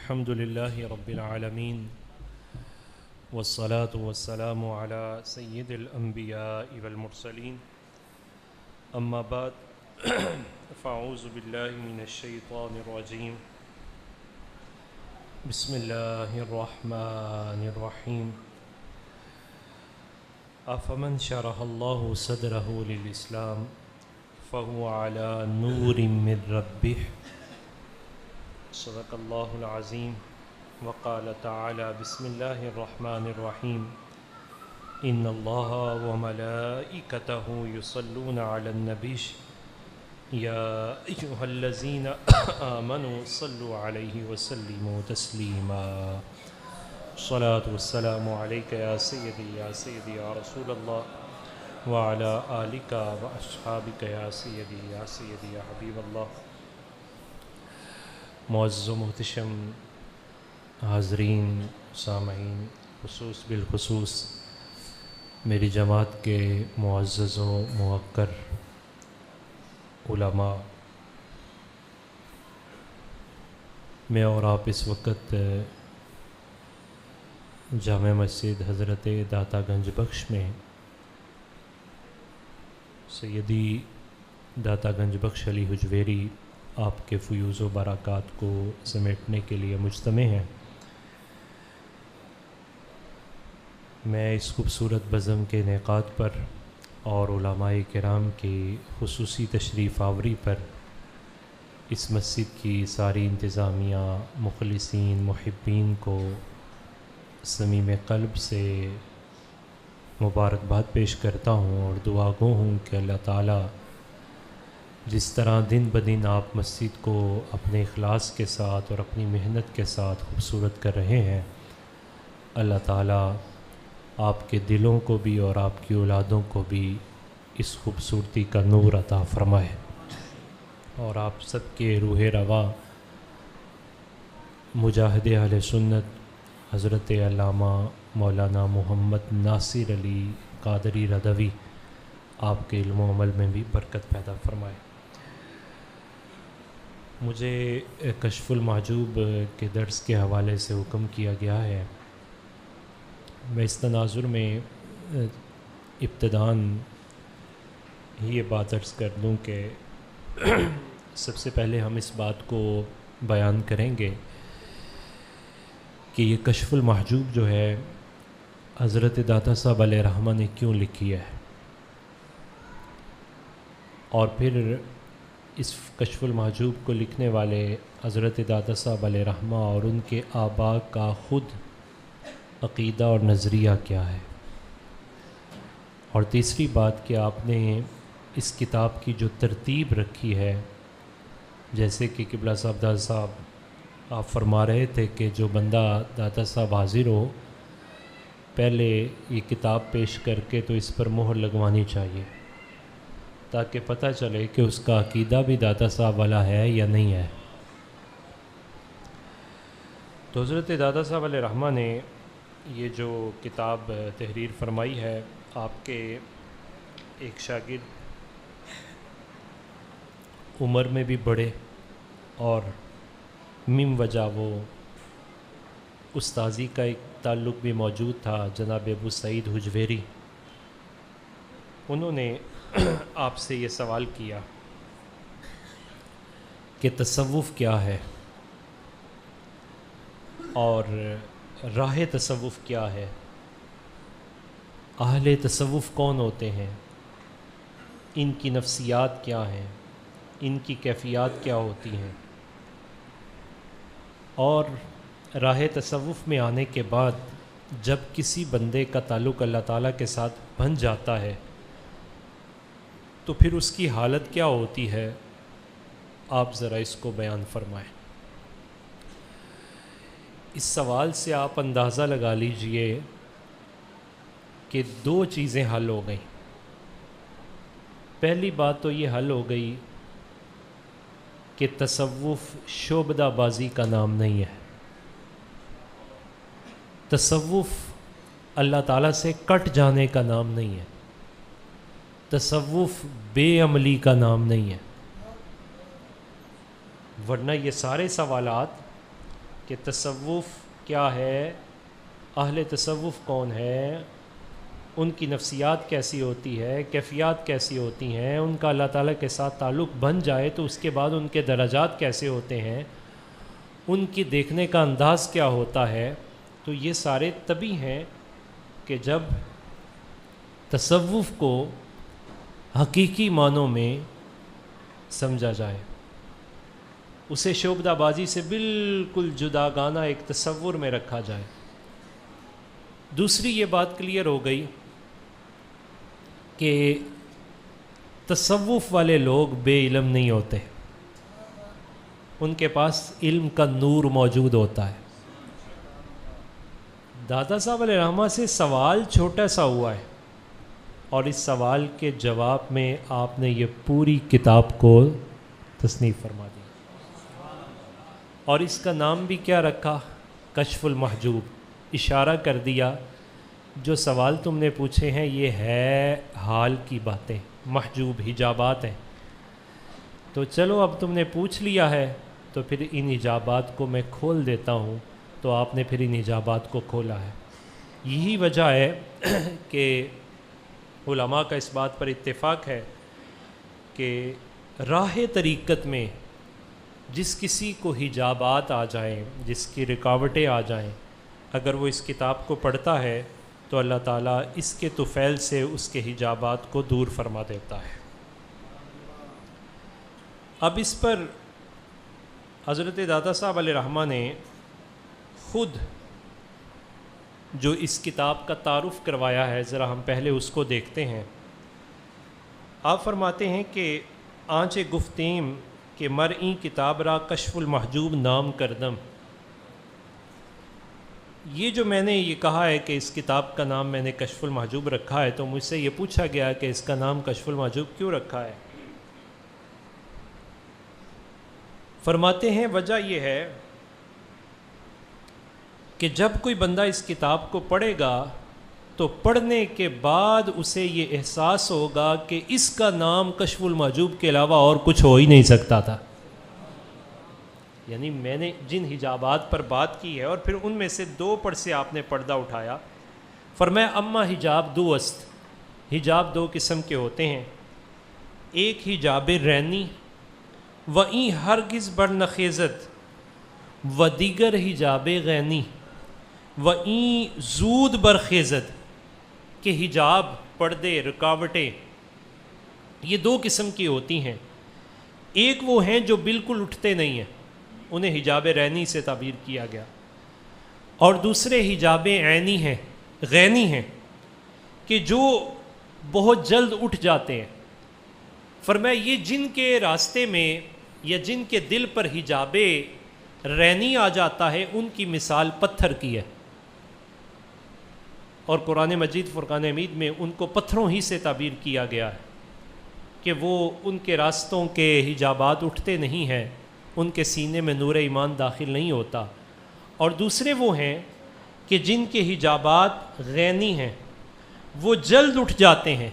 الحمد لله رب العالمين والصلاة والسلام على سيد الأنبياء والمرسلين أما بعد فأعوذ بالله من الشيطان الرجيم بسم الله الرحمن الرحيم أفمن شرح الله صدره للإسلام فهو على نور من ربه صدق الله العظيم وقال تعالى بسم الله الرحمن الرحيم إن الله وملائكته يصلون على النبي يا أيها الذين آمنوا صلوا عليه وسلموا تسليما الصلاة والسلام عليك يا سيدي يا رسول الله وعلى آلك وأصحابك يا سيدي يا حبيب الله. معزز و محتشم حاضرین سامعین، بالخصوص میری جماعت کے معزز و موقر علماء، میں اور آپ اس وقت جامع مسجد حضرت داتا گنج بخش میں سیدی داتا گنج بخش علی حجویری آپ کے فیوز و برکات کو سمیٹنے کے لیے مجتمع ہیں. میں اس خوبصورت بزم کے انعقاد پر اور علماء کرام کی خصوصی تشریف آوری پر اس مسجد کی ساری انتظامیہ، مخلصین، محبین کو صمیم قلب سے مبارکباد پیش کرتا ہوں اور دعا گو ہوں کہ اللہ تعالیٰ جس طرح دن بدن آپ مسجد کو اپنے اخلاص کے ساتھ اور اپنی محنت کے ساتھ خوبصورت کر رہے ہیں، اللہ تعالیٰ آپ کے دلوں کو بھی اور آپ کی اولادوں کو بھی اس خوبصورتی کا نور عطا فرمائے، اور آپ سب کے روح رواں مجاہد اہل سنت حضرت علامہ مولانا محمد ناصر علی قادری رضوی آپ کے علم و عمل میں بھی برکت پیدا فرمائے. مجھے کشف المحجوب کے درس کے حوالے سے حکم کیا گیا ہے. میں اس تناظر میں ابتداً یہ بات عرض کر دوں کہ سب سے پہلے ہم اس بات کو بیان کریں گے کہ یہ کشف المحجوب جو ہے حضرت داتا صاحب علیہ رحمہ نے کیوں لکھی ہے، اور پھر اس کشف المحجوب کو لکھنے والے حضرت داتا صاحب علیہ رحمہ اور ان کے آباء کا خود عقیدہ اور نظریہ کیا ہے، اور تیسری بات کہ آپ نے اس کتاب کی جو ترتیب رکھی ہے، جیسے کہ قبلہ صاحب داتا صاحب آپ فرما رہے تھے کہ جو بندہ داتا صاحب حاضر ہو پہلے یہ کتاب پیش کر کے تو اس پر مہر لگوانی چاہیے تاکہ پتہ چلے کہ اس کا عقیدہ بھی داتا صاحب والا ہے یا نہیں ہے. تو حضرت داتا صاحب علیہ رحمہ نے یہ جو کتاب تحریر فرمائی ہے، آپ کے ایک شاگرد عمر میں بھی بڑے اور مم وجہ وہ استاذی کا ایک تعلق بھی موجود تھا، جناب ابو سعید حجویری، انہوں نے آپ سے یہ سوال کیا کہ تصوف کیا ہے اور راہ تصوف کیا ہے، اہل تصوف کون ہوتے ہیں، ان کی نفسیات کیا ہیں، ان کی کیفیات کیا ہوتی ہیں، اور راہ تصوف میں آنے کے بعد جب کسی بندے کا تعلق اللہ تعالیٰ کے ساتھ بن جاتا ہے تو پھر اس کی حالت کیا ہوتی ہے، آپ ذرا اس کو بیان فرمائیں. اس سوال سے آپ اندازہ لگا لیجئے کہ دو چیزیں حل ہو گئیں. پہلی بات تو یہ حل ہو گئی کہ تصوف شعبدہ بازی کا نام نہیں ہے، تصوف اللہ تعالیٰ سے کٹ جانے کا نام نہیں ہے، تصوف بے عملی کا نام نہیں ہے. ورنہ یہ سارے سوالات، تصوف کیا ہے، تصوف بے عملی کا نام نہیں ہے، تصوف بے عملی کا نام نہیں ہے. تصوف اللہ تعالیٰ سے کٹ جانے کا نام نہیں ہے، تصوف بے عملی کا نام نہیں ہے. ورنہ یہ سارے سوالات، تصوف کیا ہے، تصوف بے عملی کا نام نہیں ہے، تصوف بے عملی کا نام نہیں ہے. کہ تصوف کیا ہے، اہل تصوف کون ہے، ان کی نفسیات کیسی ہوتی ہے، کیفیات کیسی ہوتی ہیں، ان کا اللہ تعالیٰ کے ساتھ تعلق بن جائے تو اس کے بعد ان کے درجات کیسے ہوتے ہیں، ان کی دیکھنے کا انداز کیا ہوتا ہے. تو یہ سارے تبھی ہیں کہ جب تصوف کو حقیقی معنوں میں سمجھا جائے، اسے شعبدہ بازی سے بالکل جداگانہ ایک تصور میں رکھا جائے. دوسری یہ بات کلیئر ہو گئی کہ تصوف والے لوگ بے علم نہیں ہوتے، ان کے پاس علم کا نور موجود ہوتا ہے. دادا صاحب علیہ رحمہ سے سوال چھوٹا سا ہوا ہے اور اس سوال کے جواب میں آپ نے یہ پوری کتاب کو تصنیف فرما دی، اور اس کا نام بھی کیا رکھا؟ کشف المحجوب. اشارہ کر دیا جو سوال تم نے پوچھے ہیں یہ ہے حال کی باتیں، محجوب حجابات ہیں. تو چلو اب تم نے پوچھ لیا ہے تو پھر ان حجابات کو میں کھول دیتا ہوں. تو آپ نے پھر ان حجابات کو کھولا ہے. یہی وجہ ہے کہ علماء کا اس بات پر اتفاق ہے کہ راہ طریقت میں جس کسی کو حجابات آ جائیں، جس کی رکاوٹیں آ جائیں، اگر وہ اس کتاب کو پڑھتا ہے تو اللہ تعالیٰ اس کے طفیل سے اس کے حجابات کو دور فرما دیتا ہے. اب اس پر حضرت دادا صاحب علیہ رحمہ نے خود جو اس کتاب کا تعارف کروایا ہے، ذرا ہم پہلے اس کو دیکھتے ہیں. آپ فرماتے ہیں کہ آنچ گفتیم کہ مرئی کتاب را کشف المحجوب نام کردم. یہ جو میں نے یہ کہا ہے کہ اس کتاب کا نام میں نے کشف المحجوب رکھا ہے، تو مجھ سے یہ پوچھا گیا کہ اس کا نام کشف المحجوب کیوں رکھا ہے. فرماتے ہیں وجہ یہ ہے کہ جب کوئی بندہ اس کتاب کو پڑھے گا تو پڑھنے کے بعد اسے یہ احساس ہوگا کہ اس کا نام کشف المحجوب کے علاوہ اور کچھ ہو ہی نہیں سکتا تھا. یعنی میں نے جن حجابات پر بات کی ہے اور پھر ان میں سے دو پر سے آپ نے پردہ اٹھایا. فرمایا اما حجاب دو است، حجاب دو قسم کے ہوتے ہیں. ایک حجاب رینی و این ہرگز بر نخیزت و دیگر حجاب غینی و این زود برخیزت. کہ حجاب، پردے، رکاوٹیں یہ دو قسم کی ہوتی ہیں. ایک وہ ہیں جو بالکل اٹھتے نہیں ہیں، انہیں حجاب رینی سے تعبیر کیا گیا، اور دوسرے حجاب عینی ہیں، غینی ہیں، کہ جو بہت جلد اٹھ جاتے ہیں. فرمایا یہ جن کے راستے میں یا جن کے دل پر حجاب رینی آ جاتا ہے ان کی مثال پتھر کی ہے، اور قرآن مجید فرقان حمید میں ان کو پتھروں ہی سے تعبیر کیا گیا ہے کہ وہ ان کے راستوں کے حجابات اٹھتے نہیں ہیں، ان کے سینے میں نور ایمان داخل نہیں ہوتا. اور دوسرے وہ ہیں کہ جن کے حجابات غینی ہیں، وہ جلد اٹھ جاتے ہیں،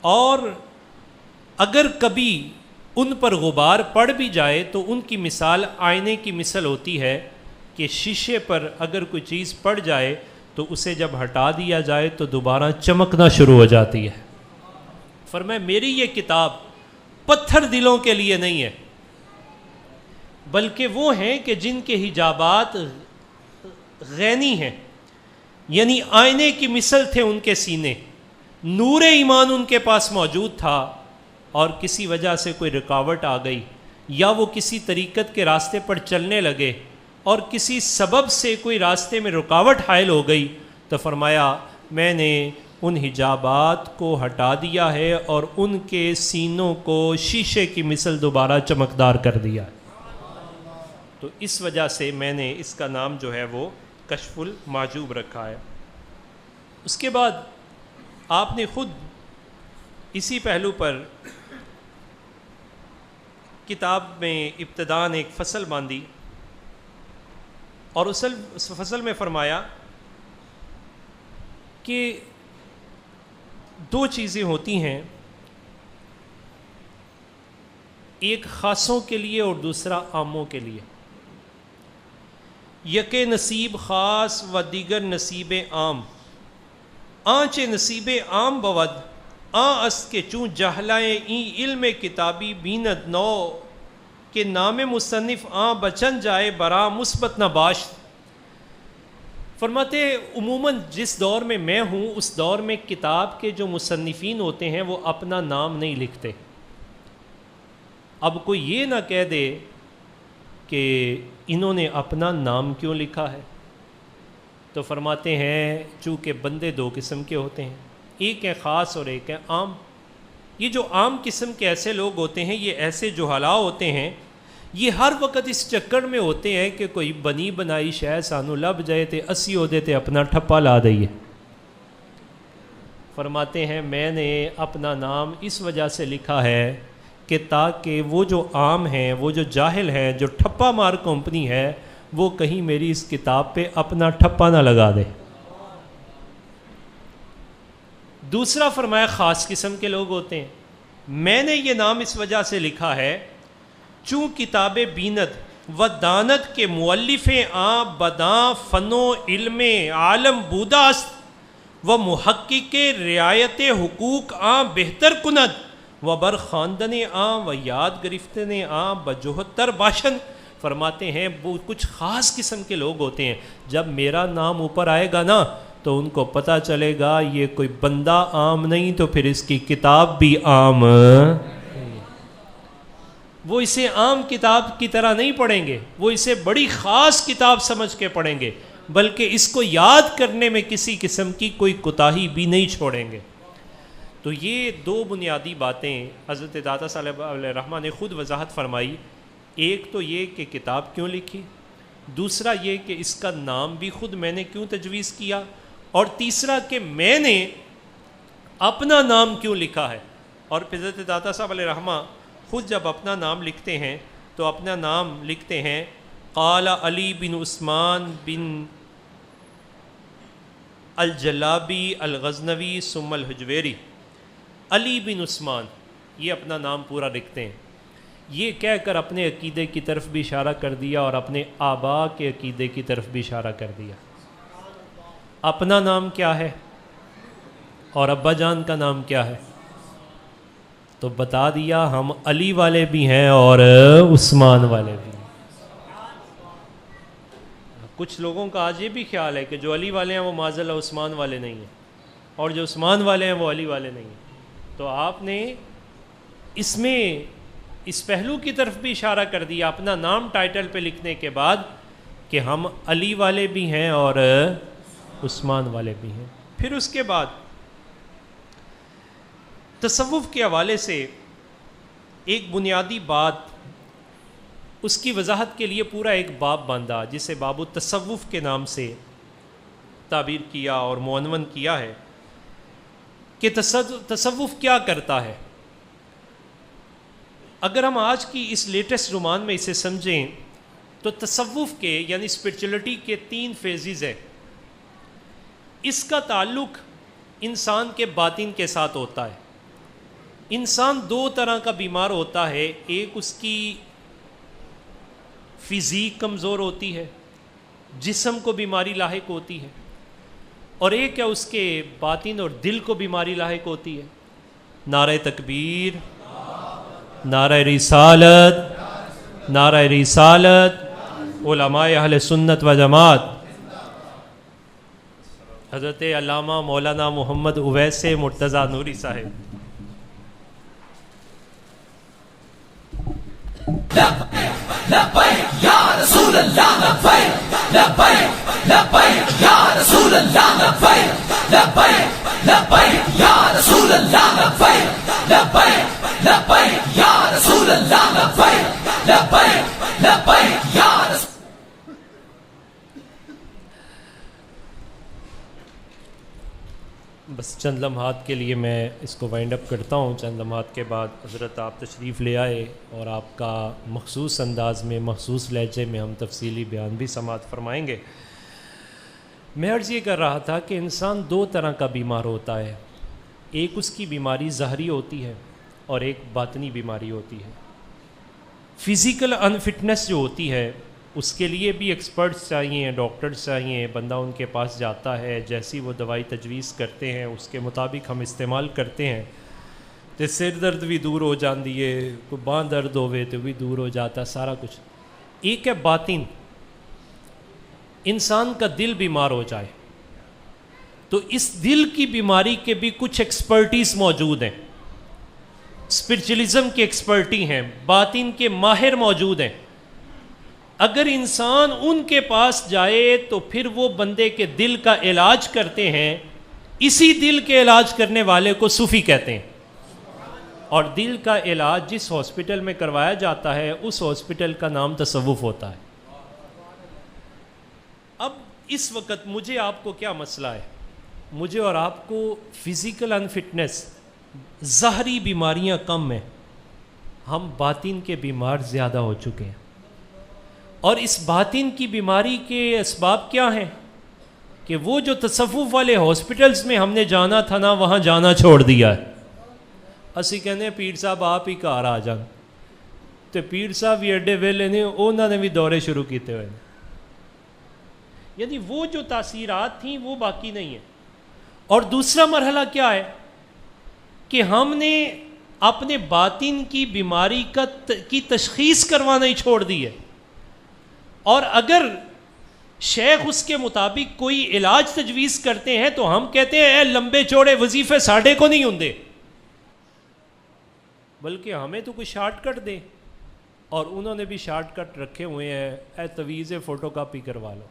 اور اگر کبھی ان پر غبار پڑ بھی جائے تو ان کی مثال آئینے کی مثل ہوتی ہے کہ شیشے پر اگر کوئی چیز پڑ جائے تو اسے جب ہٹا دیا جائے تو دوبارہ چمکنا شروع ہو جاتی ہے. فرمایا میری یہ کتاب پتھر دلوں کے لیے نہیں ہے، بلکہ وہ ہیں کہ جن کے حجابات غینی ہیں، یعنی آئینے کی مثل تھے ان کے سینے، نور ایمان ان کے پاس موجود تھا، اور کسی وجہ سے کوئی رکاوٹ آ گئی یا وہ کسی طریقت کے راستے پر چلنے لگے اور کسی سبب سے کوئی راستے میں رکاوٹ حائل ہو گئی، تو فرمایا میں نے ان حجابات کو ہٹا دیا ہے اور ان کے سینوں کو شیشے کی مثل دوبارہ چمکدار کر دیا ہے. تو اس وجہ سے میں نے اس کا نام جو ہے وہ کشف المحجوب رکھا ہے. اس کے بعد آپ نے خود اسی پہلو پر کتاب میں ابتداً ایک فصل باندھی، اور اس فصل میں فرمایا کہ دو چیزیں ہوتی ہیں، ایک خاصوں کے لیے اور دوسرا عاموں کے لیے. یک نصیب خاص و دیگر نصیب عام، آنچ نصیب عام بود آن است کہ چون جہلائیں این علم کتابی بیند نو کہ نام مصنف آن بچن جائے برا مثبت نہ باشت۔ فرماتے عموماً جس دور میں ہوں اس دور میں کتاب کے جو مصنفین ہوتے ہیں وہ اپنا نام نہیں لکھتے۔ اب کوئی یہ نہ کہہ دے کہ انہوں نے اپنا نام کیوں لکھا ہے، تو فرماتے ہیں چونکہ بندے دو قسم کے ہوتے ہیں، ایک ہے خاص اور ایک ہے عام۔ یہ جو عام قسم کے ایسے لوگ ہوتے ہیں، یہ ایسے جہلاء ہوتے ہیں، یہ ہر وقت اس چکر میں ہوتے ہیں کہ کوئی بنی بنائی شے سانو لب جائے تے اسی عہدے تے اپنا ٹھپا لا دئیے۔ فرماتے ہیں میں نے اپنا نام اس وجہ سے لکھا ہے کہ تاکہ وہ جو عام ہیں، وہ جو جاہل ہیں، جو ٹھپا مار کمپنی ہے، وہ کہیں میری اس کتاب پہ اپنا ٹھپا نہ لگا دے۔ دوسرا فرمایا خاص قسم کے لوگ ہوتے ہیں، میں نے یہ نام اس وجہ سے لکھا ہے چوں کتاب بیند و دانت کے مؤلف آں بداں فن و علم عالم بوداست و محقق رعایت حقوق آں بہتر کند و بر خواندن آں و یاد گرفتن آں بجہتر باشن۔ فرماتے ہیں وہ کچھ خاص قسم کے لوگ ہوتے ہیں، جب میرا نام اوپر آئے گا نا تو ان کو پتہ چلے گا یہ کوئی بندہ عام نہیں تو پھر اس کی کتاب بھی عام، وہ اسے عام کتاب کی طرح نہیں پڑھیں گے، وہ اسے بڑی خاص کتاب سمجھ کے پڑھیں گے، بلکہ اس کو یاد کرنے میں کسی قسم کی کوئی کوتاہی بھی نہیں چھوڑیں گے۔ تو یہ دو بنیادی باتیں حضرت داتا صاحب علیہ الرحمہ نے خود وضاحت فرمائی، ایک تو یہ کہ کتاب کیوں لکھی، دوسرا یہ کہ اس کا نام بھی خود میں نے کیوں تجویز کیا، اور تیسرا کہ میں نے اپنا نام کیوں لکھا ہے۔ اور پھر حضرت داتا صاحب علیہ الرحمہ خود جب اپنا نام لکھتے ہیں تو اپنا نام لکھتے ہیں قال علی بن عثمان بن الجلابی الغزنوی ثم الحجویری، علی بن عثمان، یہ اپنا نام پورا لکھتے ہیں۔ یہ کہہ کر اپنے عقیدے کی طرف بھی اشارہ کر دیا اور اپنے آبا کے عقیدے کی طرف بھی اشارہ کر دیا۔ اپنا نام کیا ہے اور ابا جان کا نام کیا ہے، تو بتا دیا ہم علی والے بھی ہیں اور عثمان والے بھی ہیں۔ کچھ لوگوں کا آج یہ بھی خیال ہے کہ جو علی والے ہیں وہ معاذ اللہ عثمان والے نہیں ہیں، اور جو عثمان والے ہیں وہ علی والے نہیں ہیں۔ تو آپ نے اس میں اس پہلو کی طرف بھی اشارہ کر دیا اپنا نام ٹائٹل پہ لکھنے کے بعد کہ ہم علی والے بھی ہیں اور عثمان والے بھی ہیں۔ پھر اس کے بعد تصوف کے حوالے سے ایک بنیادی بات، اس کی وضاحت کے لیے پورا ایک باب باندھا جسے باب التصوف کے نام سے تعبیر کیا اور معنون کیا ہے کہ تصوف کیا کرتا ہے۔ اگر ہم آج کی اس لیٹسٹ رومان میں اسے سمجھیں تو تصوف کے یعنی اسپرچولیٹی کے 3 فیزز ہیں۔ اس کا تعلق انسان کے باطن کے ساتھ ہوتا ہے۔ انسان 2 طرح کا بیمار ہوتا ہے، ایک اس کی فزیک کمزور ہوتی ہے، جسم کو بیماری لاحق ہوتی ہے، اور ایک ہے اس کے باطن اور دل کو بیماری لاحق ہوتی ہے۔ نعرہ تکبیر، نعرہ رسالت، نعرہ رسالت، علماء اہل سنت و جماعت، حضرت علامہ مولانا محمد اویس مرتضیٰ نوری صاحب۔ لبیک یا رسول اللہ، لبیک لبیک لبیک یا رسول اللہ، لبیک لبیک لبیک یا رسول اللہ، لبیک لبیک لبیک یا رسول اللہ، لبیک لبیک لبیک یا رسول۔ بس چند لمحات کے لیے میں اس کو وائنڈ اپ کرتا ہوں۔ چند لمحات کے بعد حضرت آپ تشریف لے آئے اور آپ کا مخصوص انداز میں، مخصوص لہجے میں ہم تفصیلی بیان بھی سماعت فرمائیں گے۔ میں عرض یہ کر رہا تھا کہ انسان 2 طرح کا بیمار ہوتا ہے، ایک اس کی بیماری ظاہری ہوتی ہے اور ایک باطنی بیماری ہوتی ہے۔ فزیکل انفٹنس جو ہوتی ہے اس کے لیے بھی ایکسپرٹس چاہیے، ڈاکٹرز چاہیے، بندہ ان کے پاس جاتا ہے، جیسی وہ دوائی تجویز کرتے ہیں اس کے مطابق ہم استعمال کرتے ہیں تو سر درد بھی دور ہو جاتی ہے، کوئی باں درد ہوئے تو بھی دور ہو جاتا ہے، سارا کچھ۔ ایک ہے باطن، انسان کا دل بیمار ہو جائے تو اس دل کی بیماری کے بھی کچھ ایکسپرٹیز موجود ہیں، اسپرچولیزم کے ایکسپرٹی ہیں، باطن کے ماہر موجود ہیں۔ اگر انسان ان کے پاس جائے تو پھر وہ بندے کے دل کا علاج کرتے ہیں، اسی دل کے علاج کرنے والے کو صوفی کہتے ہیں۔ اور دل کا علاج جس ہاسپٹل میں کروایا جاتا ہے اس ہاسپٹل کا نام تصوف ہوتا ہے۔ اب اس وقت مجھے آپ کو کیا مسئلہ ہے؟ مجھے اور آپ کو فزیکل انفٹنس، ظاہری بیماریاں کم ہیں، ہم باطن کے بیمار زیادہ ہو چکے ہیں۔ اور اس باطن کی بیماری کے اسباب کیا ہیں؟ کہ وہ جو تصوف والے ہاسپٹلز میں ہم نے جانا تھا نا، وہاں جانا چھوڑ دیا ہے۔ اسی کہنے ہیں پیر صاحب آپ ہی گھر آ جان، تو پیر صاحب بھی ایڈے ویلے نے، انہوں نے بھی دورے شروع کیتے ہوئے، یعنی وہ جو تاثیرات تھیں وہ باقی نہیں ہیں۔ اور دوسرا مرحلہ کیا ہے کہ ہم نے اپنے باطن کی بیماری کی تشخیص کروانا ہی چھوڑ دی ہے، اور اگر شیخ اس کے مطابق کوئی علاج تجویز کرتے ہیں تو ہم کہتے ہیں اے لمبے چوڑے وظیفے ساڑھے کو نہیں ہوندے، بلکہ ہمیں تو کوئی شارٹ کٹ دے، اور انہوں نے بھی شارٹ کٹ رکھے ہوئے ہیں، اے تویز فوٹو کاپی کروا لو،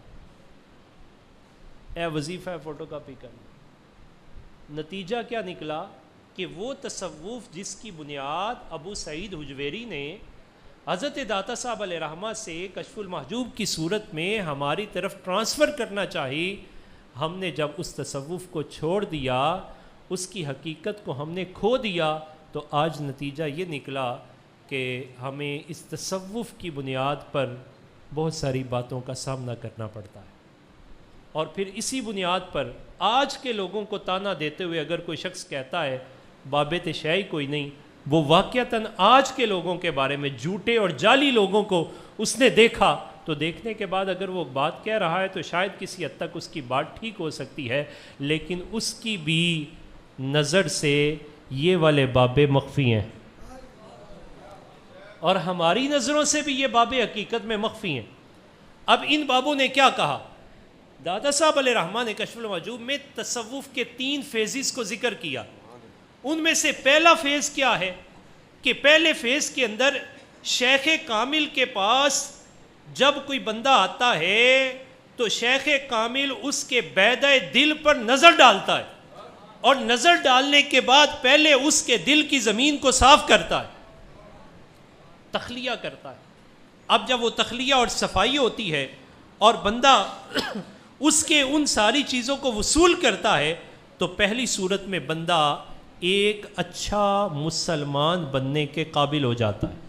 اے وظیفہ فوٹو کاپی کر لو۔ نتیجہ کیا نکلا کہ وہ تصوف جس کی بنیاد ابو سعید حجویری نے حضرت داتا صاحب علیہ رحمہ سے کشف المحجوب کی صورت میں ہماری طرف ٹرانسفر کرنا چاہی، ہم نے جب اس تصوف کو چھوڑ دیا، اس کی حقیقت کو ہم نے کھو دیا، تو آج نتیجہ یہ نکلا کہ ہمیں اس تصوف کی بنیاد پر بہت ساری باتوں کا سامنا کرنا پڑتا ہے۔ اور پھر اسی بنیاد پر آج کے لوگوں کو تانا دیتے ہوئے اگر کوئی شخص کہتا ہے بابت شیعی کوئی نہیں، وہ واقعتاً آج کے لوگوں کے بارے میں جھوٹے اور جعلی لوگوں کو اس نے دیکھا، تو دیکھنے کے بعد اگر وہ بات کہہ رہا ہے تو شاید کسی حد تک اس کی بات ٹھیک ہو سکتی ہے، لیکن اس کی بھی نظر سے یہ والے بابے مخفی ہیں، اور ہماری نظروں سے بھی یہ بابے حقیقت میں مخفی ہیں۔ اب ان بابوں نے کیا کہا؟ دادا صاحب علیہ رحمہ نے کشف المحجوب میں تصوف کے 3 فیزز کو ذکر کیا۔ ان میں سے پہلا فیز کیا ہے کہ پہلے فیز کے اندر شیخ کامل کے پاس جب کوئی بندہ آتا ہے تو شیخ کامل اس کے بیضہ دل پر نظر ڈالتا ہے، اور نظر ڈالنے کے بعد پہلے اس کے دل کی زمین کو صاف کرتا ہے، تخلیہ کرتا ہے۔ اب جب وہ تخلیہ اور صفائی ہوتی ہے اور بندہ اس کے ان ساری چیزوں کو وصول کرتا ہے تو پہلی صورت میں بندہ ایک اچھا مسلمان بننے کے قابل ہو جاتا ہے،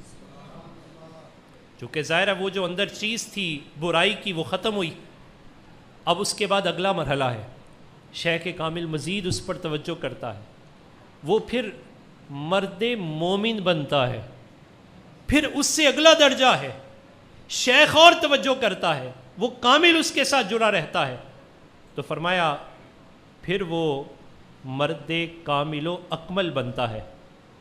چونکہ ظاہر ہے وہ جو اندر چیز تھی برائی کی وہ ختم ہوئی۔ اب اس کے بعد اگلا مرحلہ ہے، شیخ کامل مزید اس پر توجہ کرتا ہے، وہ پھر مرد مومن بنتا ہے، پھر اس سے اگلا درجہ ہے شیخ اور توجہ کرتا ہے، وہ کامل اس کے ساتھ جڑا رہتا ہے، تو فرمایا پھر وہ مرد کامل و اکمل بنتا ہے۔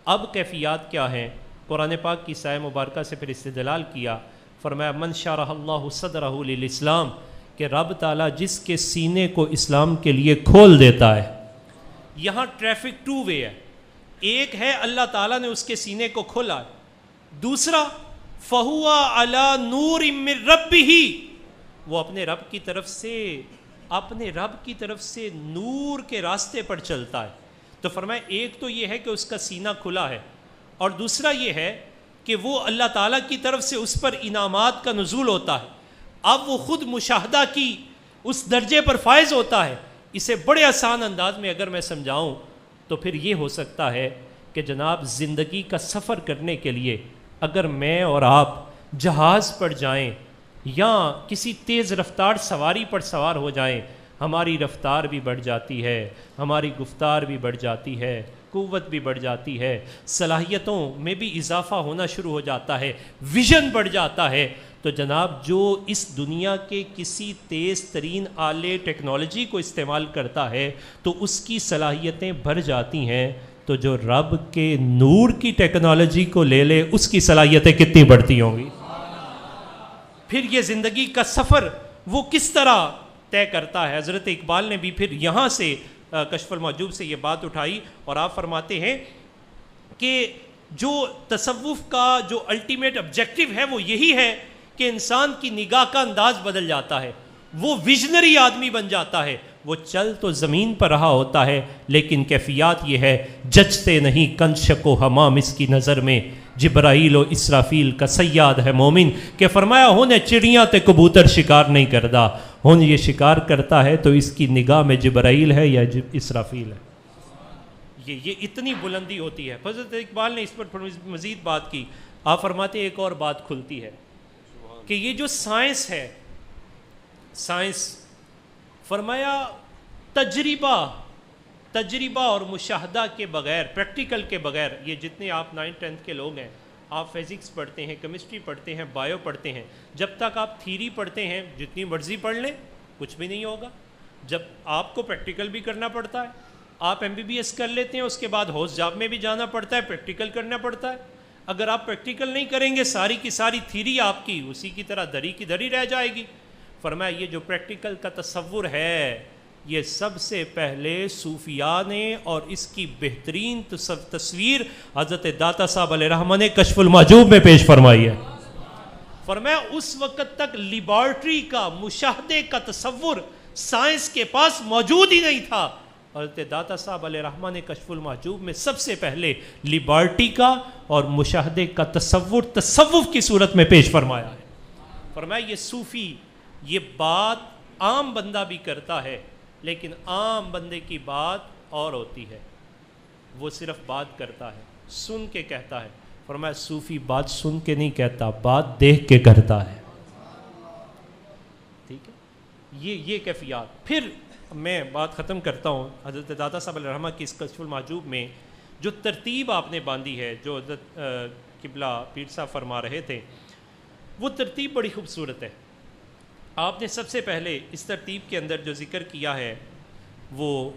اب کیفیات کیا ہیں؟ قرآن پاک کی سایہ مبارکہ سے پھر استدلال کیا، فرمایا من شرح اللہ صدرہ للاسلام، کہ رب تعالیٰ جس کے سینے کو اسلام کے لیے کھول دیتا ہے۔ یہاں ٹریفک 2 وے ہے، ایک ہے اللہ تعالیٰ نے اس کے سینے کو کھولا، دوسرا فہو علی نور من ربہ، وہ اپنے رب کی طرف سے نور کے راستے پر چلتا ہے۔ تو فرمایا ایک تو یہ ہے کہ اس کا سینہ کھلا ہے، اور دوسرا یہ ہے کہ وہ اللہ تعالیٰ کی طرف سے اس پر انعامات کا نزول ہوتا ہے، اب وہ خود مشاہدہ کی اس درجے پر فائز ہوتا ہے۔ اسے بڑے آسان انداز میں اگر میں سمجھاؤں تو پھر یہ ہو سکتا ہے کہ جناب زندگی کا سفر کرنے کے لیے اگر میں اور آپ جہاز پر جائیں یا کسی تیز رفتار سواری پر سوار ہو جائیں، ہماری رفتار بھی بڑھ جاتی ہے، ہماری گفتار بھی بڑھ جاتی ہے، قوت بھی بڑھ جاتی ہے، صلاحیتوں میں بھی اضافہ ہونا شروع ہو جاتا ہے، ویژن بڑھ جاتا ہے۔ تو جناب جو اس دنیا کے کسی تیز ترین آلے ٹیکنالوجی کو استعمال کرتا ہے تو اس کی صلاحیتیں بڑھ جاتی ہیں، تو جو رب کے نور کی ٹیکنالوجی کو لے لے اس کی صلاحیتیں کتنی بڑھتی ہوں گی۔ پھر یہ زندگی کا سفر وہ کس طرح طے کرتا ہے؟ حضرت اقبال نے بھی پھر یہاں سے کشف المحجوب سے یہ بات اٹھائی، اور آپ فرماتے ہیں کہ جو تصوف کا جو الٹیمیٹ آبجیکٹو ہے وہ یہی ہے کہ انسان کی نگاہ کا انداز بدل جاتا ہے، وہ ویژنری آدمی بن جاتا ہے، وہ چل تو زمین پر رہا ہوتا ہے لیکن کیفیات یہ ہے جچتے نہیں کنشک و حمام اس کی نظر میں، جبرائیل و اسرافیل کا صیاد ہے مومن، کہ فرمایا ہن چڑیاں تے کبوتر شکار نہیں کردا، ہن یہ شکار کرتا ہے تو اس کی نگاہ میں جبرائیل ہے یا اسرافیل ہے۔ یہ اتنی بلندی ہوتی ہے۔ حضرت اقبال نے اس پر مزید بات کی، آپ فرماتے ایک اور بات کھلتی ہے کہ یہ جو سائنس ہے، سائنس فرمایا تجربہ اور مشاہدہ کے بغیر، پریکٹیکل کے بغیر، یہ جتنے آپ 9th 10th کے لوگ ہیں، آپ فزکس پڑھتے ہیں، کیمسٹری پڑھتے ہیں، بایو پڑھتے ہیں، جب تک آپ تھیری پڑھتے ہیں جتنی مرضی پڑھ لیں کچھ بھی نہیں ہوگا۔ جب آپ کو پریکٹیکل بھی کرنا پڑتا ہے، آپ MBBS کر لیتے ہیں، اس کے بعد ہاؤس جاب میں بھی جانا پڑتا ہے، پریکٹیکل کرنا پڑتا ہے۔ اگر آپ پریکٹیکل نہیں کریں گے ساری کی ساری تھیری آپ کی اسی کی طرح دری کی دری رہ جائے گی۔ فرمایا یہ جو پریکٹیکل کا تصور ہے یہ سب سے پہلے صوفیاء نے، اور اس کی بہترین تصویر حضرت داتا صاحب علیہ رحمہ نے کشف المحجوب میں پیش فرمائی ہے۔ فرمایا اس وقت تک لیبارٹری کا، مشاہدے کا تصور سائنس کے پاس موجود ہی نہیں تھا۔ حضرت داتا صاحب علیہ رحمہ نے کشف المحجوب میں سب سے پہلے لیبارٹی کا اور مشاہدے کا تصور تصوف کی صورت میں پیش فرمایا ہے۔ فرمایا یہ صوفی یہ بات عام بندہ بھی کرتا ہے، لیکن عام بندے کی بات اور ہوتی ہے، وہ صرف بات کرتا ہے، سن کے کہتا ہے۔ فرمایا صوفی بات سن کے نہیں کہتا، بات دیکھ کے کرتا ہے۔ ٹھیک ہے، یہ کیفیات۔ پھر میں بات ختم کرتا ہوں۔ حضرت داتا صاحب علیہ رحمہ کی اس کشف المحجوب میں جو ترتیب آپ نے باندھی ہے، جو حضرت قبلہ پیر صاحب فرما رہے تھے، وہ ترتیب بڑی خوبصورت ہے۔ آپ نے سب سے پہلے اس ترتیب کے اندر جو ذکر کیا ہے وہ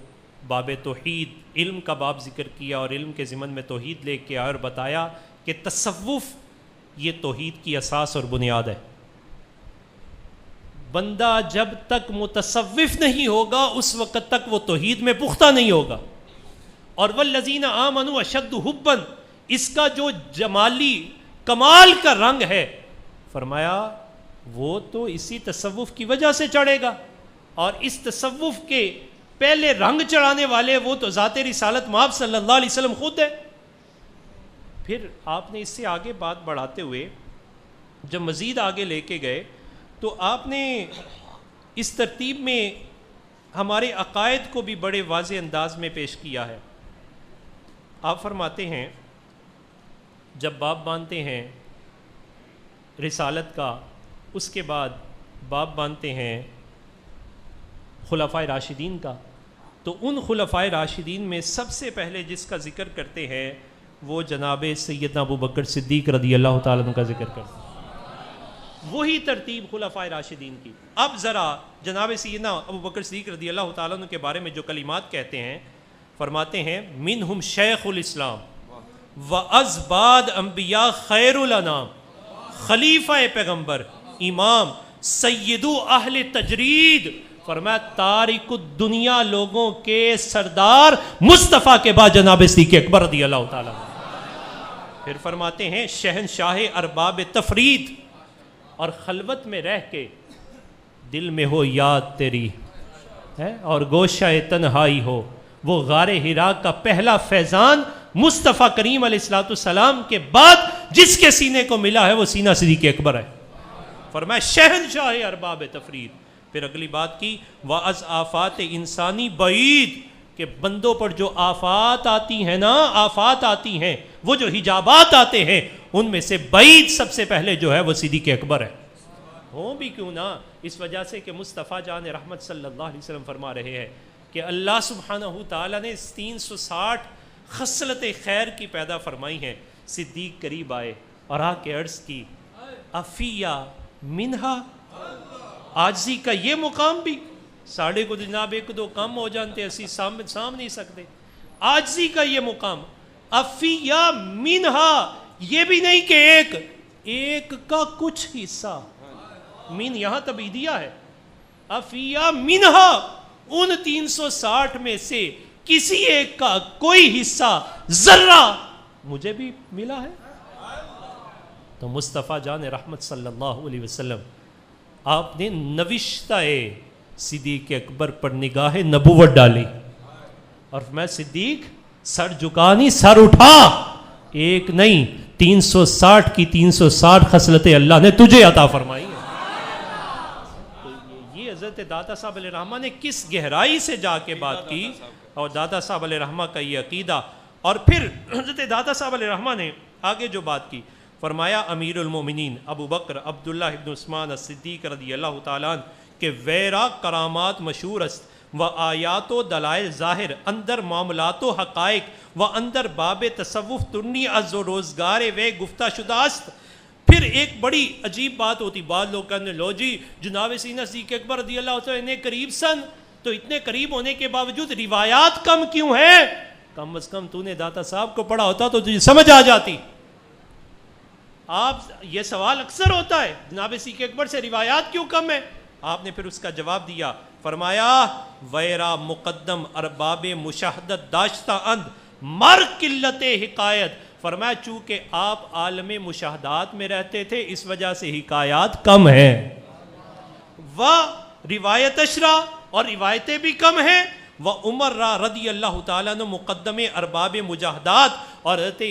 باب توحید، علم کا باب ذکر کیا، اور علم کے ضمن میں توحید لے کے اور بتایا کہ تصوف یہ توحید کی اساس اور بنیاد ہے۔ بندہ جب تک متصوف نہیں ہوگا اس وقت تک وہ توحید میں پختہ نہیں ہوگا۔ اور والذین آمنوا اشد حبا، اس کا جو جمالی کمال کا رنگ ہے، فرمایا وہ تو اسی تصوف کی وجہ سے چڑھے گا، اور اس تصوف کے پہلے رنگ چڑھانے والے وہ تو ذات رسالت مآب صلی اللہ علیہ وسلم خود ہے۔ پھر آپ نے اس سے آگے بات بڑھاتے ہوئے جب مزید آگے لے کے گئے تو آپ نے اس ترتیب میں ہمارے عقائد کو بھی بڑے واضح انداز میں پیش کیا ہے۔ آپ فرماتے ہیں جب باب باندھتے ہیں رسالت کا، اس کے بعد باب باندھتے ہیں خلفائے راشدین کا، تو ان خلفائے راشدین میں سب سے پہلے جس کا ذکر کرتے ہیں وہ جناب سیدنا ابو بکر صدیق رضی اللہ تعالیٰ عنہ کا ذکر کرتے ہیں۔ وہی ترتیب خلفائے راشدین کی۔ اب ذرا جناب سیدنا ابو بکر صدیق رضی اللہ تعالیٰ عنہ کے بارے میں جو کلمات کہتے ہیں، فرماتے ہیں منہم شیخ الاسلام وازباد انبیاء خیر الانام، خلیفہ پیغمبر، امام، سیدو اہل تجرید، فرمایا تارک الدنیا لوگوں کے سردار مصطفیٰ کے بعد جناب صدیق اکبر رضی اللہ تعالیٰ عنہ۔ پھر فرماتے ہیں شہنشاہ ارباب تفرید، اور خلوت میں رہ کے دل میں ہو یاد تیری ہے اور گوشہ تنہائی ہو، وہ غار حرا کا پہلا فیضان مصطفیٰ کریم علیہ الصلوۃ والسلام کے بعد جس کے سینے کو ملا ہے وہ سینہ صدیق اکبر ہے۔ فرمایا شہنشاہ ارباب تفرید۔ پھر اگلی بات کی وَأَزْ آفات انسانی بعید، کہ بندوں پر جو آفات آتی ہیں نا، آفات آتی ہیں، وہ جو حجابات آتے ہیں، ان میں سے بعید سب سے پہلے جو ہے وہ صدیق اکبر ہے۔ ہوں بھی کیوں نہ، اس وجہ سے کہ مصطفیٰ جان رحمت صلی اللہ علیہ وسلم فرما رہے ہیں کہ اللہ سبحانہ تعالیٰ نے 360 خصلت خیر کی پیدا فرمائی ہیں۔ صدیق قریب آئے اور آ کے عرض کی افیہ منہا، عاجزی کا یہ مقام بھی ساڑھے کو جناب ایک دو کم ہو جانتے اسی سام نہیں سکتے، عاجزی کا یہ مقام، افیا منہا، یہ بھی نہیں کہ ایک کا کچھ حصہ، من یہاں تبعیدیہ ہے، افیا منہا، ان 360 میں سے کسی ایک کا کوئی حصہ ذرہ مجھے بھی ملا ہے۔ تو مصطفیٰ جان رحمت صلی اللہ علیہ وسلم آپ نے نوشتہ صدیق اکبر پر نگاہ نبوت ڈالی اور میں صدیق سر جھکا نہیں سر اٹھا، ایک نہیں 360 کی 360 خصلتیں اللہ نے تجھے عطا فرمائی ہیں۔ تو یہ حضرت داتا صاحب علیہ رحمہ نے کس گہرائی سے جا کے بات کی، اور داتا صاحب علیہ رحمہ کا یہ عقیدہ، اور پھر حضرت داتا صاحب علیہ رحمہ نے آگے جو بات کی، فرمایا امیر المومنین ابو بکر عبداللہ ابن عثمان الصدیق رضی اللہ تعالیٰ عنہ کہ ویرا کرامات مشہور است و آیات و دلائل ظاہر اندر معاملات و حقائق و اندر باب تصوف ترنی از و روزگار وے گفتہ شدہ است۔ پھر ایک بڑی عجیب بات ہوتی، بعض لوگ کہنے لو جی جناب سیدنا صدیق اکبر رضی اللہ عنہ اتنے قریب سن، تو اتنے قریب ہونے کے باوجود روایات کم کیوں ہیں؟ کم از کم تو نے داتا صاحب کو پڑھا ہوتا تو تجھے سمجھ آ جاتی۔ آپ یہ سوال اکثر ہوتا ہے جناب صدیق اکبر سے روایات کیوں کم ہے؟ آپ نے پھر اس کا جواب دیا، فرمایا ویرا مقدم ارباب مشاہدت داشتہ اند مر قلت حکایت، فرمایا چونکہ آپ عالم مشاہدات میں رہتے تھے اس وجہ سے حکایات کم ہیں، و روایت اشرا، اور روایتیں بھی کم ہیں، و عمر رضی اللہ تعالیٰ عنہ مقدم ارباب مجاہدات، اور حضرت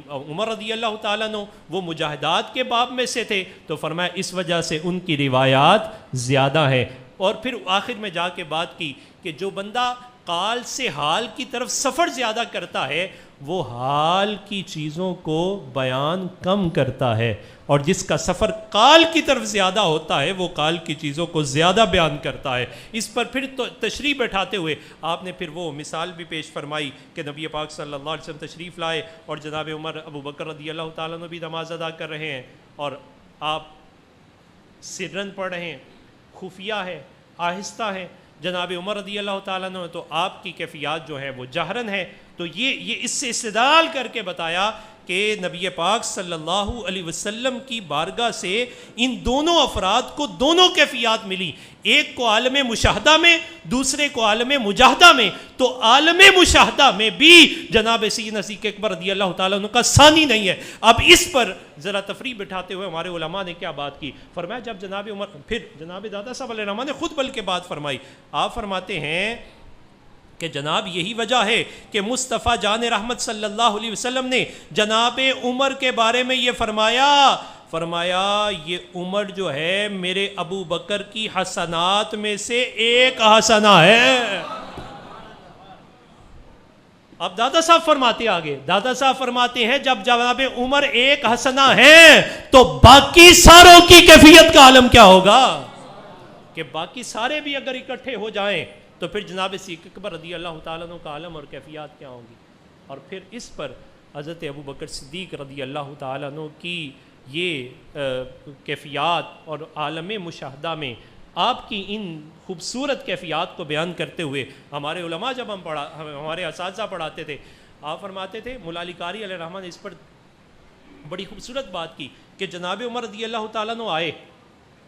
عمر رضی اللہ تعالیٰ عنہ وہ مجاہدات کے باب میں سے تھے، تو فرمایا اس وجہ سے ان کی روایات زیادہ ہیں۔ اور پھر آخر میں جا کے بات کی کہ جو بندہ قال سے حال کی طرف سفر زیادہ کرتا ہے وہ حال کی چیزوں کو بیان کم کرتا ہے، اور جس کا سفر قال کی طرف زیادہ ہوتا ہے وہ قال کی چیزوں کو زیادہ بیان کرتا ہے۔ اس پر پھر تشریح بیٹھاتے ہوئے آپ نے پھر وہ مثال بھی پیش فرمائی کہ نبی پاک صلی اللہ علیہ وسلم تشریف لائے اور جناب عمر ابو بکر رضی اللہ تعالیٰ عنہ بھی نماز ادا کر رہے ہیں، اور آپ سرن پڑھ رہے ہیں، خفیہ ہے، آہستہ ہے، جناب عمر رضی اللہ تعالیٰ عنہ تو آپ کی کیفیات جو ہیں وہ جہرن ہے۔ تو یہ اس سے استدلال کر کے بتایا کہ نبی پاک صلی اللہ علیہ وسلم کی بارگاہ سے ان دونوں افراد کو دونوں کیفیات ملی، ایک کو عالم مشاہدہ میں، دوسرے کو عالم مجاہدہ میں۔ تو عالم مشاہدہ میں بھی جناب سیدنا صدیق اکبر رضی اللہ تعالیٰ عنہ کا ثانی نہیں ہے۔ اب اس پر ذرا تفریح بٹھاتے ہوئے ہمارے علماء نے کیا بات کی، فرمایا جب جناب عمر، پھر جناب داتا صاحب علیہ رحمہ نے خود بلکہ بات فرمائی، آپ فرماتے ہیں کہ جناب یہی وجہ ہے کہ مصطفیٰ جان رحمت صلی اللہ علیہ وسلم نے جناب عمر کے بارے میں یہ فرمایا یہ عمر جو ہے میرے ابو بکر کی حسنات میں سے ایک حسنہ ہے۔ اب دادا صاحب فرماتے آگے، دادا صاحب فرماتے ہیں جب جناب عمر ایک حسنہ ہے تو باقی ساروں کی کیفیت کا عالم کیا ہوگا، کہ باقی سارے بھی اگر اکٹھے ہو جائیں تو پھر جناب صدیق اکبر رضی اللہ تعالیٰ عنہ کا عالم اور کیفیات کیا ہوں گی۔ اور پھر اس پر حضرت ابو بکر صدیق رضی اللہ تعالیٰ عنہ کی یہ کیفیات اور عالم مشاہدہ میں آپ کی ان خوبصورت کیفیات کو بیان کرتے ہوئے ہمارے علماء جب ہمارے اساتذہ پڑھاتے تھے، آپ فرماتے تھے، مولا علی قاری علیہ الرحمہ نے اس پر بڑی خوبصورت بات کی کہ جناب عمر رضی اللہ تعالیٰ عنہ آئے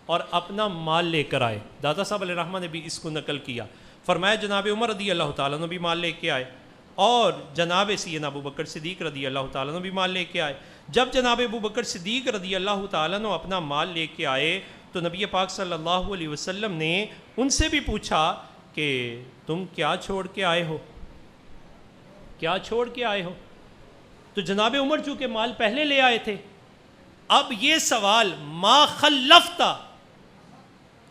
اور اپنا مال لے کر آئے، دادا صاحب علیہ الرحمہ نے بھی اس کو نقل کیا، فرمایا جناب عمر رضی اللہ تعالیٰ عنہ بھی مال لے کے آئے اور جناب سیدنا ابو بکر صدیق رضی اللہ تعالیٰ عنہ بھی مال لے کے آئے۔ جب جناب ابو بکر صدیق رضی اللہ تعالیٰ عنہ اپنا مال لے کے آئے تو نبی پاک صلی اللہ علیہ وسلم نے ان سے بھی پوچھا کہ تم کیا چھوڑ کے آئے ہو، کیا چھوڑ کے آئے ہو؟ تو جناب عمر چونکہ مال پہلے لے آئے تھے، اب یہ سوال ما خلفتا،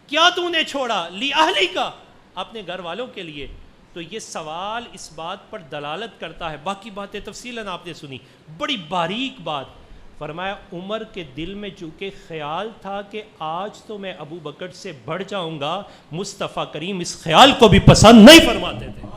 کیا تو نے چھوڑا، لی اہلی کا، اپنے گھر والوں کے لیے، تو یہ سوال اس بات پر دلالت کرتا ہے، باقی باتیں تفصیلاً آپ نے سنی، بڑی باریک بات، فرمایا عمر کے دل میں چونکہ خیال تھا کہ آج تو میں ابو بکر سے بڑھ جاؤں گا، مصطفیٰ کریم اس خیال کو بھی پسند نہیں فرماتے تھے،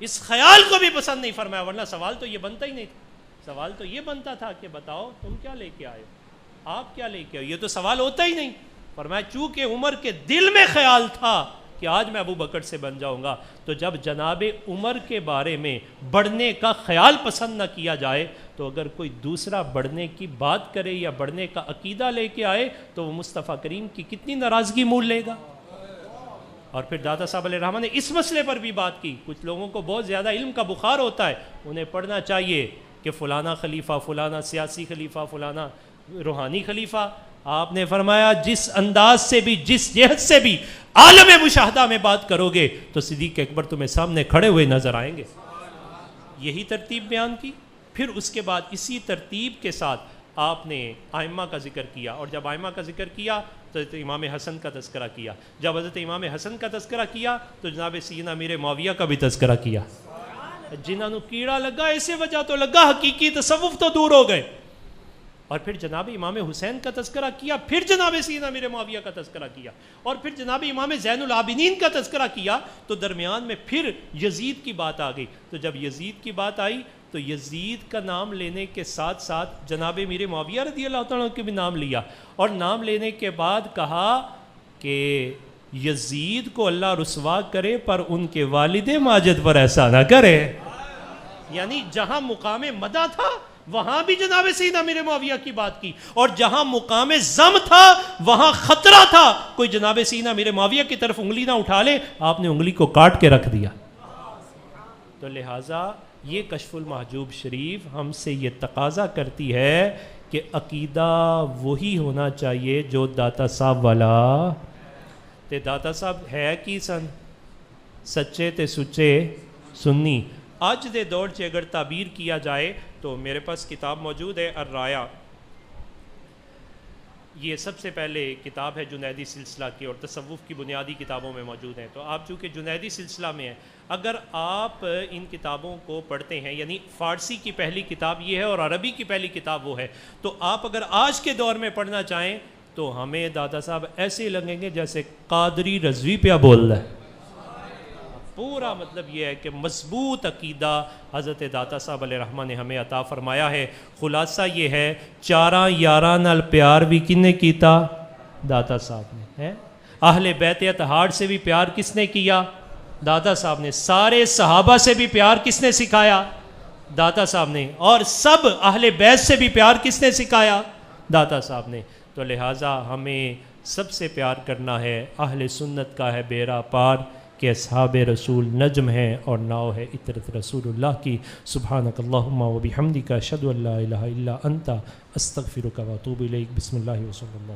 اس خیال کو بھی پسند نہیں فرمایا، ورنہ سوال تو یہ بنتا ہی نہیں تھا، سوال تو یہ بنتا تھا کہ بتاؤ تم کیا لے کے آئے ہو، آپ کیا لے کے آئے؟ یہ تو سوال ہوتا ہی نہیں. فرمایا چونکہ عمر کے دل میں خیال تھا کہ آج میں ابو بکر سے بن جاؤں گا، تو جب جناب عمر کے بارے میں بڑھنے کا خیال پسند نہ کیا جائے تو اگر کوئی دوسرا بڑھنے کی بات کرے یا بڑھنے کا عقیدہ لے کے آئے تو وہ مصطفیٰ کریم کی کتنی ناراضگی مول لے گا. اور پھر داتا صاحب علیہ الرحمہ نے اس مسئلے پر بھی بات کی. کچھ لوگوں کو بہت زیادہ علم کا بخار ہوتا ہے، انہیں پڑھنا چاہیے کہ فلانا خلیفہ، فلانا سیاسی خلیفہ، فلانا روحانی خلیفہ. آپ نے فرمایا جس انداز سے بھی، جس جہت سے بھی عالم مشاہدہ میں بات کرو گے تو صدیق اکبر تمہیں سامنے کھڑے ہوئے نظر آئیں گے. یہی ترتیب بیان کی. پھر اس کے بعد اسی ترتیب کے ساتھ آپ نے ائمہ کا ذکر کیا، اور جب ائمہ کا ذکر کیا تو حضرت امام حسن کا تذکرہ کیا. جب حضرت امام حسن کا تذکرہ کیا تو جناب سیدنا امیر معاویہ کا بھی تذکرہ کیا. جنہاں نو کیڑا لگا ایسے وجہ تو لگا، حقیقی تصوف تو دور ہو گئے. اور پھر جناب امام حسین کا تذکرہ کیا، پھر جناب سیدنا امیر معاویہ کا تذکرہ کیا، اور پھر جناب امام زین العابدین کا تذکرہ کیا. تو درمیان میں پھر یزید کی بات آ گئی. تو جب یزید کی بات آئی تو یزید کا نام لینے کے ساتھ ساتھ جناب امیر معاویہ رضی اللہ تعالیٰ کے بھی نام لیا، اور نام لینے کے بعد کہا کہ یزید کو اللہ رسوا کرے پر ان کے والد ماجد پر ایسا نہ کرے. یعنی جہاں مقام مدح تھا وہاں بھی جناب سیدنا امیر معاویہ کی بات کی، اور جہاں مقام ذم تھا وہاں خطرہ تھا کوئی جناب سیدنا امیر معاویہ کی طرف انگلی نہ اٹھا لے، آپ نے انگلی کو کاٹ کے رکھ دیا. تو لہٰذا یہ کشف المحجوب شریف ہم سے یہ تقاضا کرتی ہے کہ عقیدہ وہی ہونا چاہیے جو داتا صاحب والا. تے داتا صاحب ہے کی سن سچے تے سچے سنی. آج دے دور سے اگر تعبیر کیا جائے تو میرے پاس کتاب موجود ہے الرایہ. یہ سب سے پہلے کتاب ہے جنیدی سلسلہ کی، اور تصوف کی بنیادی کتابوں میں موجود ہیں. تو آپ چونکہ جنیدی سلسلہ میں ہیں، اگر آپ ان کتابوں کو پڑھتے ہیں، یعنی فارسی کی پہلی کتاب یہ ہے اور عربی کی پہلی کتاب وہ ہے، تو آپ اگر آج کے دور میں پڑھنا چاہیں تو ہمیں دادا صاحب ایسے لگیں گے جیسے قادری رضوی پہ بول رہا ہے. پورا مطلب یہ ہے کہ مضبوط عقیدہ حضرت داتا صاحب علیہ رحمہ نے ہمیں عطا فرمایا ہے. خلاصہ یہ ہے، چاراں یاراں نال پیار بھی کنے کیتا؟ داتا صاحب نے. اہل بیت اطہار سے بھی پیار کس نے کیا؟ داتا صاحب نے. سارے صحابہ سے بھی پیار کس نے سکھایا؟ داتا صاحب نے. اور سب اہل بیت سے بھی پیار کس نے سکھایا؟ داتا صاحب نے. تو لہٰذا ہمیں سب سے پیار کرنا ہے. اہل سنت کا ہے بیڑا پار کہ اصحاب رسول نجم ہیں اور ناؤ ہے اطرت رسول اللہ کی. سبحانک اللہم و بحمدک اشہد ان لا الہ الا انت استغفرک و اتوب الیک. بسم اللہ و صلی اللہ.